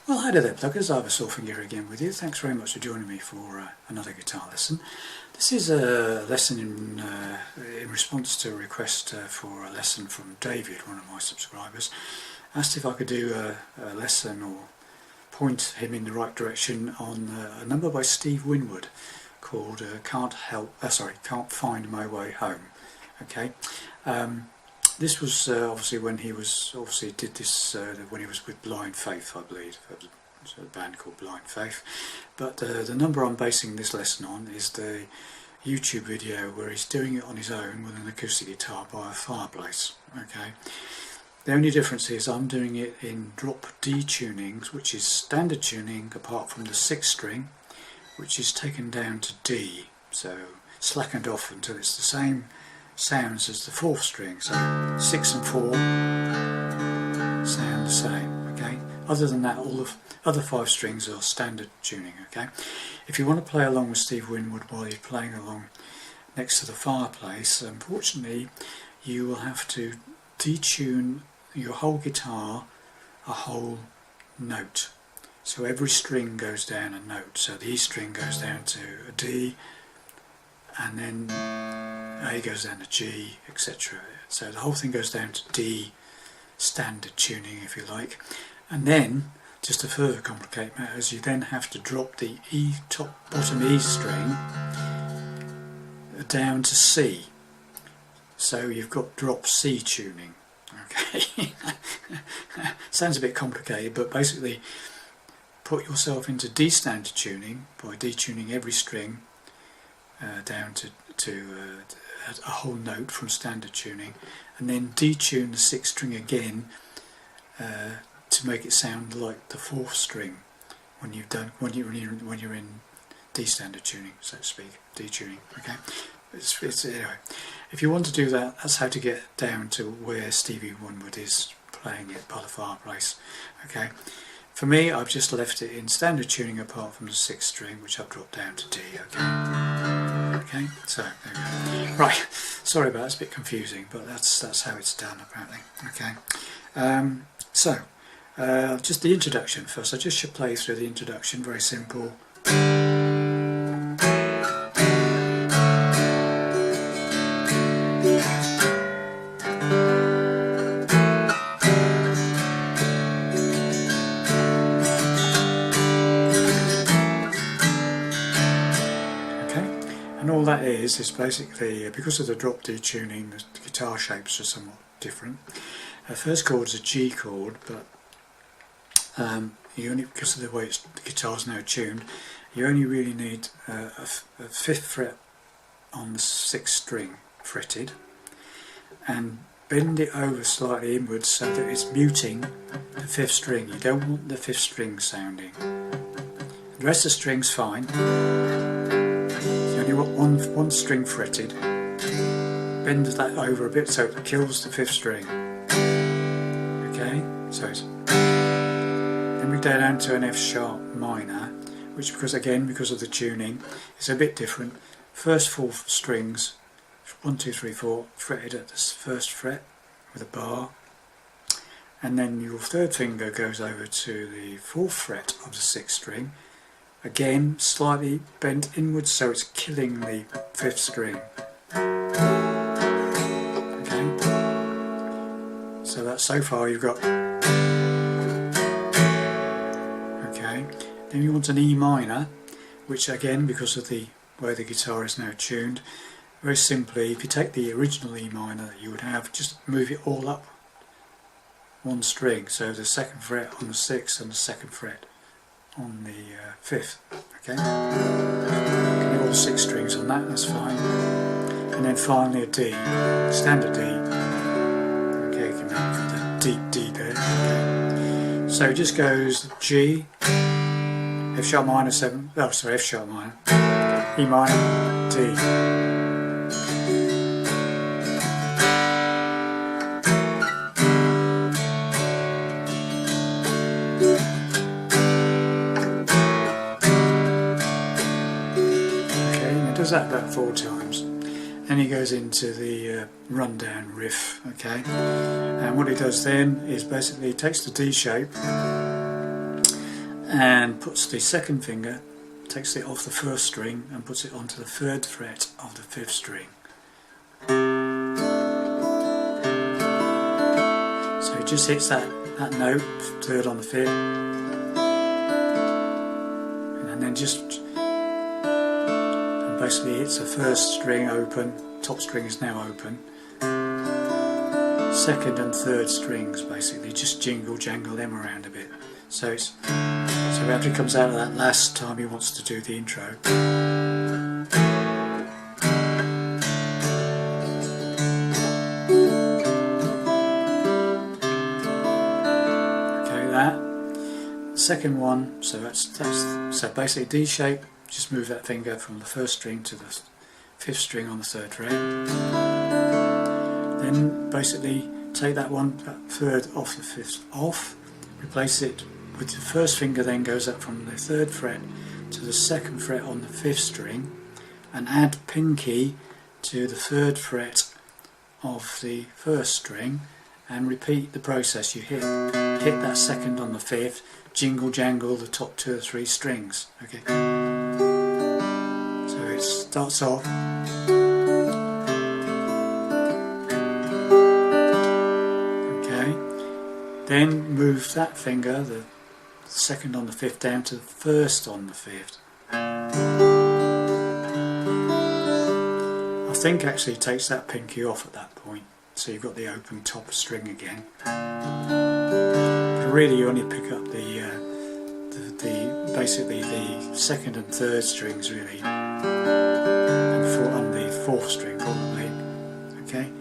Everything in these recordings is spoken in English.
Well, hi there pluggers, Ivor Solfinger again with you. Thanks very much for joining me for another guitar lesson. This is a lesson in response to a request for a lesson from David, one of my subscribers. Asked if I could do a lesson or point him in the right direction on a number by Steve Winwood called Can't Find My Way Home. Okay. This was obviously when he was did this when he was with Blind Faith, I believe. It was a band called Blind Faith. But the number I'm basing this lesson on is the YouTube video where he's doing it on his own with an acoustic guitar by a fireplace. Okay. The only difference is I'm doing it in drop D tunings, which is standard tuning apart from the 6th string, which is taken down to D, so slackened off until it's the same sounds as the 4th string, so 6 and 4 sound the same. Okay. Other than that, all the other 5 strings are standard tuning. Okay. If you want to play along with Steve Winwood while you're playing along next to the fireplace, unfortunately you will have to detune your whole guitar a whole note. So every string goes down a note. So the E string goes down to a D, and then A goes down to G, etc. So the whole thing goes down to D, standard tuning if you like. And then, just to further complicate matters, you then have to drop the bottom E string down to C. So you've got drop C tuning. Okay. Sounds a bit complicated, but basically put yourself into D standard tuning by detuning every string down to a whole note from standard tuning, and then detune the 6th string again to make it sound like the 4th string when you're in D standard tuning, so to speak, detuning. Okay. Anyway, if you want to do that, that's how to get down to where Stevie Winwood is playing it by the fireplace. Okay. For me, I've just left it in standard tuning apart from the 6th string, which I've dropped down to D. Okay. Okay. So there we go. Right. Sorry about that. It's a bit confusing, but that's how it's done apparently. Okay. Just the introduction first. I just should play through the introduction. Very simple. And all that is basically, because of the drop D tuning, the guitar shapes are somewhat different. First chord is a G chord, but because of the way the guitar's now tuned, you only really need a 5th fret on the 6th string fretted, and bend it over slightly inwards so that it's muting the 5th string. You don't want the 5th string sounding. The rest of the string's fine. You want one string fretted, bend that over a bit so it kills the 5th string. Okay, so then we go down to an F sharp minor, which because of the tuning, is a bit different. First 4 strings, 1, 2, 3, 4, fretted at the 1st fret with a bar, and then your 3rd finger goes over to the 4th fret of the 6th string. Again, slightly bent inwards so it's killing the 5th string. Okay. So that's so far you've got. Okay. Then you want an E minor, which again, because of the way the guitar is now tuned, very simply, if you take the original E minor that you would have, just move it all up one string. So the 2nd fret on the 6th and the 2nd fret on the 5th. Okay, you can do all 6 strings on that, that's fine. And then finally a D, standard D. Okay, you can make the deep D there. Okay. So it just goes G, F sharp minor 7, oh sorry, F sharp minor, E minor, D. Does that about 4 times. Then he goes into the rundown riff, okay, and what he does then is basically takes the D shape and puts the second finger, takes it off the first string and puts it onto the 3rd fret of the 5th string. So it just hits that note, 3rd on the 5th, and then just basically hits the 1st string open, top string is now open, 2nd and 3rd strings basically, just jingle jangle them around a bit. So after he comes out of that last time he wants to do the intro, okay, that second one, so so basically D shape, just move that finger from the 1st string to the 5th string on the 3rd fret. Then basically take that 3rd off the 5th off, replace it with the 1st finger, then goes up from the 3rd fret to the 2nd fret on the 5th string, and add pinky to the 3rd fret of the 1st string, and repeat the process. You hit that 2nd on the 5th, jingle jangle the top 2 or 3 strings. Okay. So it starts off. Then move that finger, the 2nd on the 5th, down to the 1st on the 5th. I think actually it takes that pinky off at that point, so you've got the open top string again. But really you only pick up basically the 2nd and 3rd strings really, and the 4th string probably. Okay,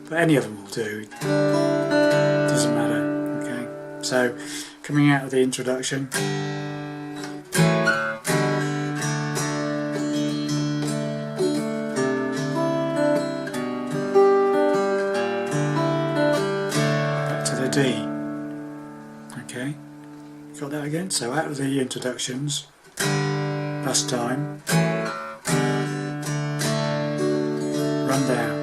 but any of them will do. Doesn't matter. So, coming out of the introduction, back to the D. Okay, got that again? So out of the introductions, last time, run down.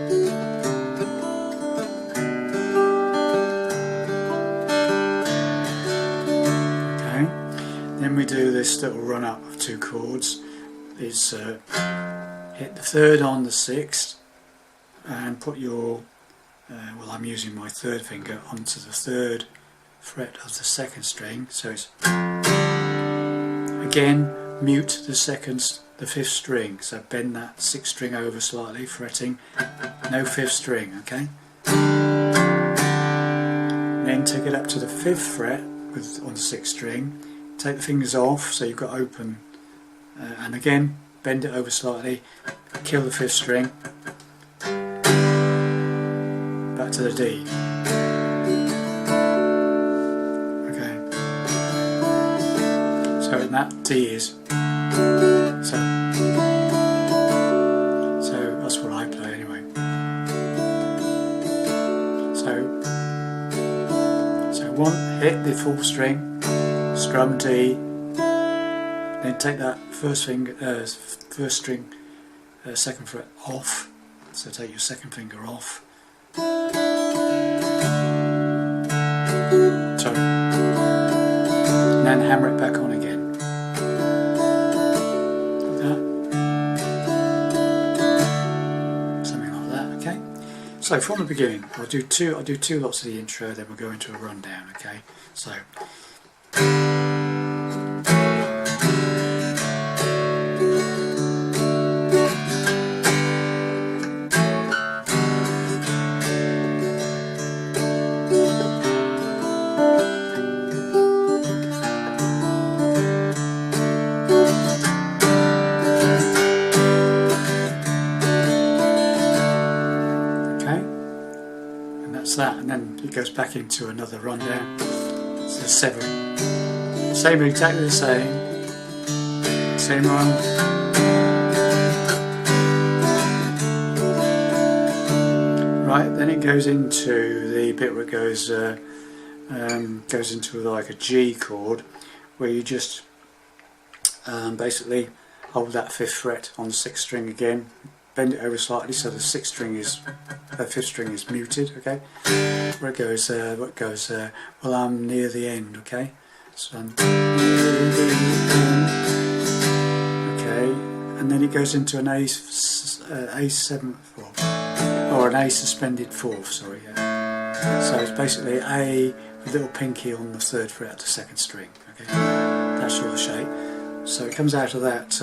Then we do this little run up of 2 chords. It's hit the 3rd on the 6th and put your, well, I'm using my 3rd finger onto the 3rd fret of the 2nd string. So it's again mute the 5th string. So bend that 6th string over slightly, fretting, no 5th string. Okay. Then take it up to the 5th fret on the 6th string. Take the fingers off so you've got open, and again bend it over slightly, kill the 5th string, back to the D. Okay, so that D is, so that's what I play anyway. So one, hit the 4th string, strum D, then take that 1st string, 2nd fret off, so take your 2nd finger off, sorry, and then hammer it back on again, like that, something like that. Okay, so from the beginning I'll do two lots of the intro, then we'll go into a rundown. Okay, so that, and then it goes back into another rundown. So 7, same, exactly the same run. Right, then it goes into the bit where it goes into like a G chord, where you just basically hold that 5th fret on the 6th string again, bend it over slightly so the 5th string is muted. Okay, where it goes, well, I'm near the end. Okay, So, okay, and then it goes into an A7 fourth, or an A suspended fourth, sorry. Yeah. So it's basically A with little pinky on the 3rd fret of the 2nd string. Okay, that sort of shape. So it comes out of that.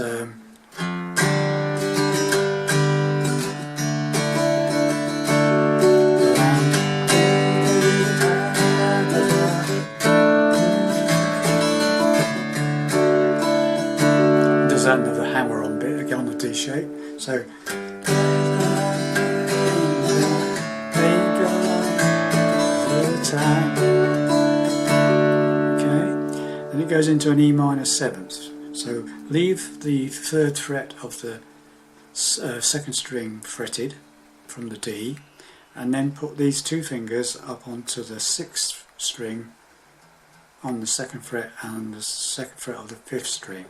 That another hammer on bit again on the D shape. So okay, then it goes into an E minor 7th. So leave the 3rd fret of the 2nd string fretted from the D, and then put these 2 fingers up onto the 6th string on the 2nd fret and the 2nd fret of the 5th string.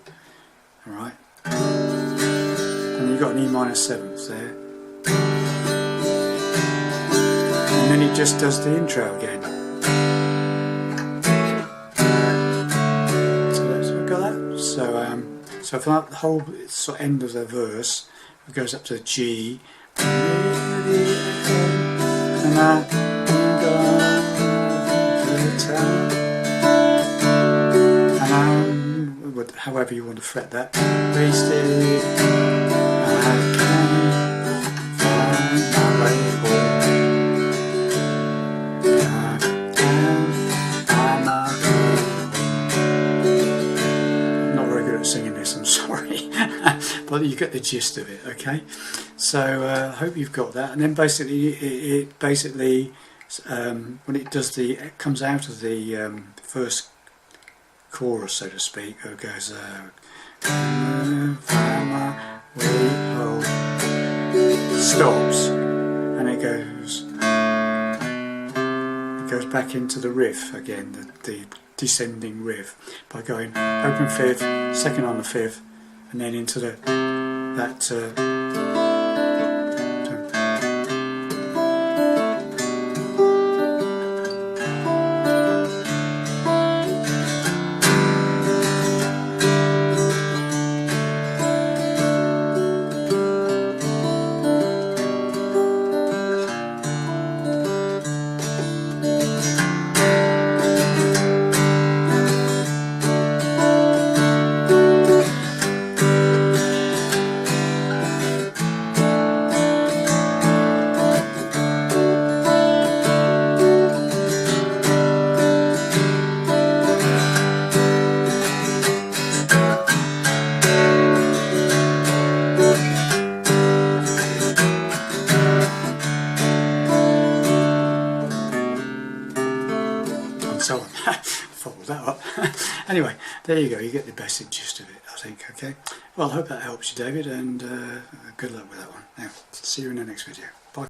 Alright, and you've got an E minor 7th there, and then it just does the intro again. So we've got that. So for that whole sort of end of the verse, it goes up to G, and I however you want to fret that. Wasted, I can't find my way home. I'm not very good at singing this, I'm sorry, but you get the gist of it. Okay, so I hope you've got that. And then basically, it basically when it does it comes out of the first chorus, so to speak, it goes find my way home, stops, and it goes back into the riff again, the descending riff, by going open 5th, 2nd on the 5th, and then into that so on. Followed that up. Anyway, there you go, you get the basic gist of it, I think. Okay, well, I hope that helps you, David, and good luck with that one. Now, see you in the next video. Bye.